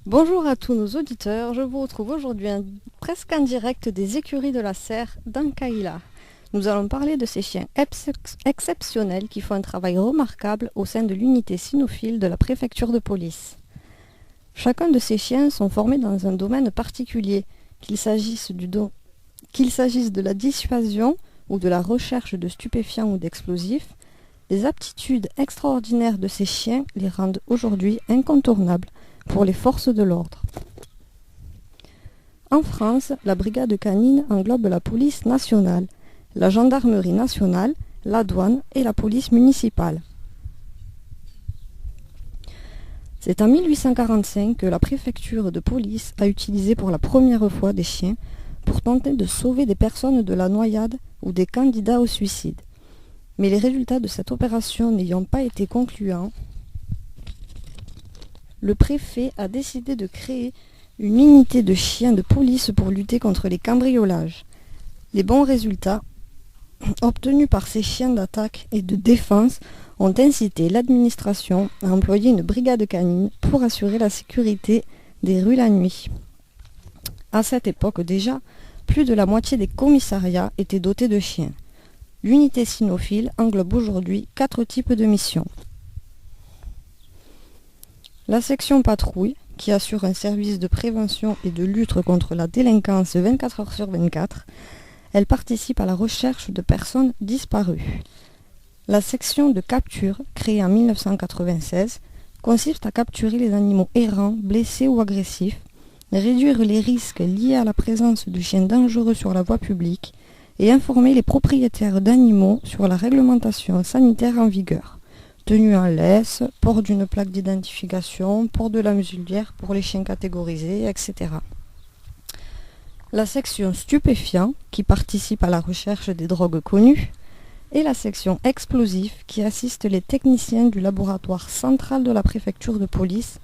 Bonjour à tous nos auditeurs, je vous retrouve aujourd'hui presque en direct des écuries de la Serre d'Ankaïla. Nous allons parler de ces chiens exceptionnels qui font un travail remarquable au sein de l'unité cynophile de la préfecture de police. Chacun de ces chiens sont formés dans un domaine particulier, qu'il s'agisse de la dissuasion ou de la recherche de stupéfiants ou d'explosifs. Les aptitudes extraordinaires de ces chiens les rendent aujourd'hui incontournables pour les forces de l'ordre. En France, la brigade canine englobe la police nationale, la gendarmerie nationale, la douane et la police municipale. C'est en 1845 que la préfecture de police a utilisé pour la première fois des chiens pour tenter de sauver des personnes de la noyade ou des candidats au suicide. Mais les résultats de cette opération n'ayant pas été concluants, le préfet a décidé de créer une unité de chiens de police pour lutter contre les cambriolages. Les bons résultats obtenus par ces chiens d'attaque et de défense ont incité l'administration à employer une brigade canine pour assurer la sécurité des rues la nuit. À cette époque déjà, plus de la moitié des commissariats étaient dotés de chiens. L'unité cynophile englobe aujourd'hui 4 types de missions. La section patrouille, qui assure un service de prévention et de lutte contre la délinquance 24 heures sur 24, elle participe à la recherche de personnes disparues. La section de capture, créée en 1996, consiste à capturer les animaux errants, blessés ou agressifs, réduire les risques liés à la présence de chiens dangereux sur la voie publique et informer les propriétaires d'animaux sur la réglementation sanitaire en vigueur. Tenue en laisse, port d'une plaque d'identification, port de la muselière pour les chiens catégorisés, etc. La section stupéfiant, qui participe à la recherche des drogues connues, et la section explosif, qui assiste les techniciens du laboratoire central de la préfecture de police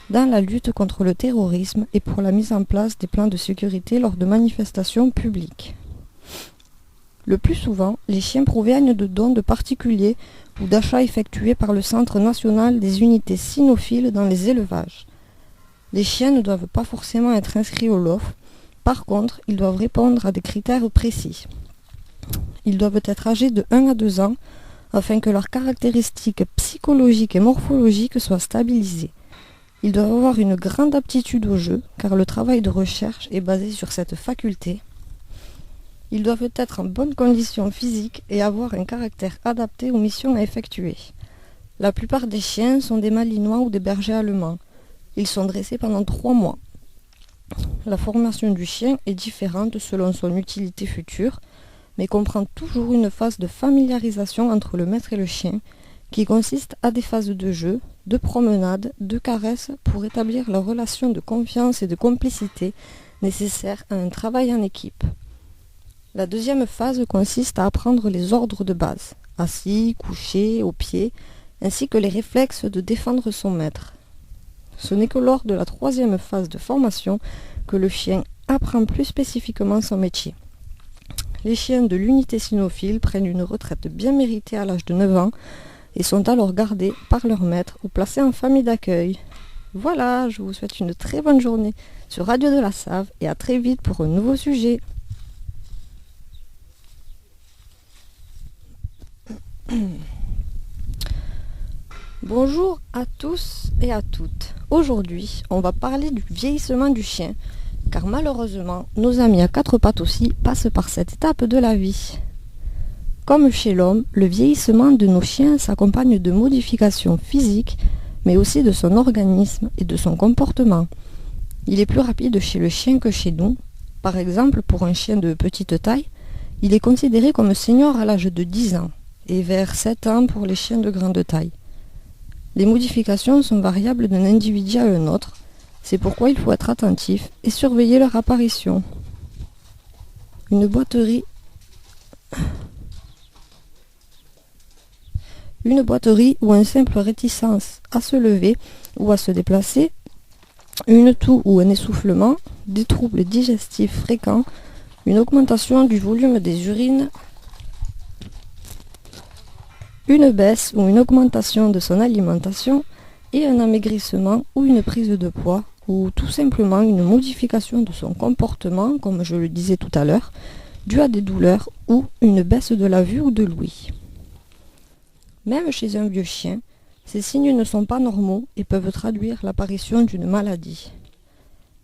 dans la lutte contre le terrorisme et pour la mise en place des plans de sécurité lors de manifestations publiques. Le plus souvent, les chiens proviennent de dons de particuliers ou d'achats effectués par le Centre national des unités cynophiles dans les élevages. Les chiens ne doivent pas forcément être inscrits au LOF, par contre, ils doivent répondre à des critères précis. Ils doivent être âgés de 1 à 2 ans afin que leurs caractéristiques psychologiques et morphologiques soient stabilisées. Ils doivent avoir une grande aptitude au jeu, car le travail de recherche est basé sur cette faculté. Ils doivent être en bonne condition physique et avoir un caractère adapté aux missions à effectuer. La plupart des chiens sont des malinois ou des bergers allemands. Ils sont dressés pendant 3 mois. La formation du chien est différente selon son utilité future, mais comprend toujours une phase de familiarisation entre le maître et le chien, qui consiste à des phases de jeu, de promenade, de caresse pour établir la relation de confiance et de complicité nécessaire à un travail en équipe. La deuxième phase consiste à apprendre les ordres de base, assis, couché, au pied, ainsi que les réflexes de défendre son maître. Ce n'est que lors de la troisième phase de formation que le chien apprend plus spécifiquement son métier. Les chiens de l'unité cynophile prennent une retraite bien méritée à l'âge de 9 ans et sont alors gardés par leur maître ou placés en famille d'accueil. Voilà, je vous souhaite une très bonne journée sur Radio de la Save et à très vite pour un nouveau sujet. Bonjour à tous et à toutes. Aujourd'hui, on va parler du vieillissement du chien, car malheureusement, nos amis à 4 pattes aussi passent par cette étape de la vie. Comme chez l'homme, le vieillissement de nos chiens s'accompagne de modifications physiques, mais aussi de son organisme et de son comportement. Il est plus rapide chez le chien que chez nous. Par exemple, pour un chien de petite taille, il est considéré comme senior à l'âge de 10 ans, et vers 7 ans pour les chiens de grande taille. Les modifications sont variables d'un individu à un autre, c'est pourquoi il faut être attentif et surveiller leur apparition. Une boiterie ou une simple réticence à se lever ou à se déplacer, une toux ou un essoufflement, des troubles digestifs fréquents, une augmentation du volume des urines, une baisse ou une augmentation de son alimentation et un amaigrissement ou une prise de poids ou tout simplement une modification de son comportement, comme je le disais tout à l'heure, due à des douleurs ou une baisse de la vue ou de l'ouïe. Même chez un vieux chien, ces signes ne sont pas normaux et peuvent traduire l'apparition d'une maladie.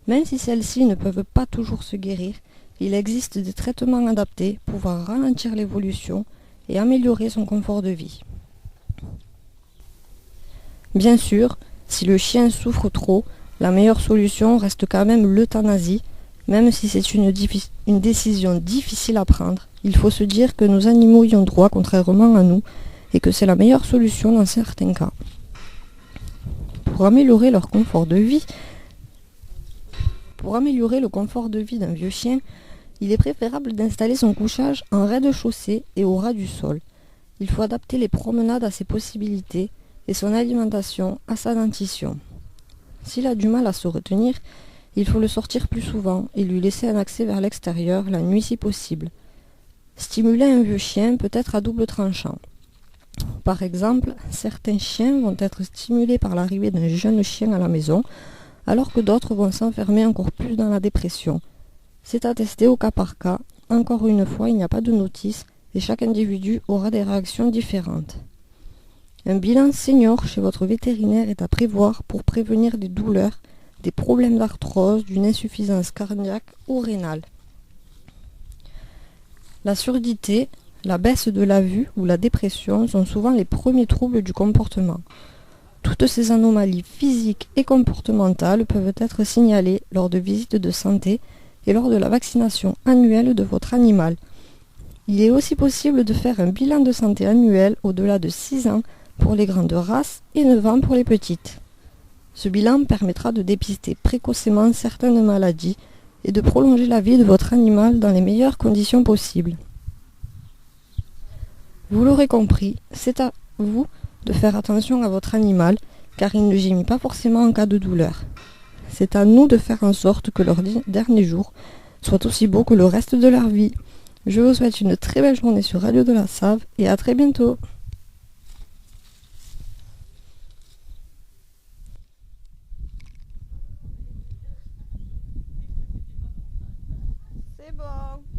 Même si celles-ci ne peuvent pas toujours se guérir, il existe des traitements adaptés pouvant ralentir l'évolution et améliorer son confort de vie. Bien sûr, si le chien souffre trop, la meilleure solution reste quand même l'euthanasie, même si c'est une décision difficile à prendre. Il faut se dire que nos animaux y ont droit contrairement à nous et que c'est la meilleure solution dans certains cas. Pour améliorer le confort de vie d'un vieux chien, il est préférable d'installer son couchage en rez-de-chaussée et au ras du sol. Il faut adapter les promenades à ses possibilités et son alimentation à sa dentition. S'il a du mal à se retenir, il faut le sortir plus souvent et lui laisser un accès vers l'extérieur la nuit si possible. Stimuler un vieux chien peut être à double tranchant. Par exemple, certains chiens vont être stimulés par l'arrivée d'un jeune chien à la maison, alors que d'autres vont s'enfermer encore plus dans la dépression. C'est à tester au cas par cas. Encore une fois, il n'y a pas de notice et chaque individu aura des réactions différentes. Un bilan senior chez votre vétérinaire est à prévoir pour prévenir des douleurs, des problèmes d'arthrose, d'une insuffisance cardiaque ou rénale. La surdité, la baisse de la vue ou la dépression sont souvent les premiers troubles du comportement. Toutes ces anomalies physiques et comportementales peuvent être signalées lors de visites de santé et lors de la vaccination annuelle de votre animal. Il est aussi possible de faire un bilan de santé annuel au-delà de 6 ans pour les grandes races et 9 ans pour les petites. Ce bilan permettra de dépister précocement certaines maladies et de prolonger la vie de votre animal dans les meilleures conditions possibles. Vous l'aurez compris, c'est à vous de faire attention à votre animal car il ne gémit pas forcément en cas de douleur. C'est à nous de faire en sorte que leurs derniers jours soient aussi beaux que le reste de leur vie. Je vous souhaite une très belle journée sur Radio de la Save et à très bientôt. C'est bon.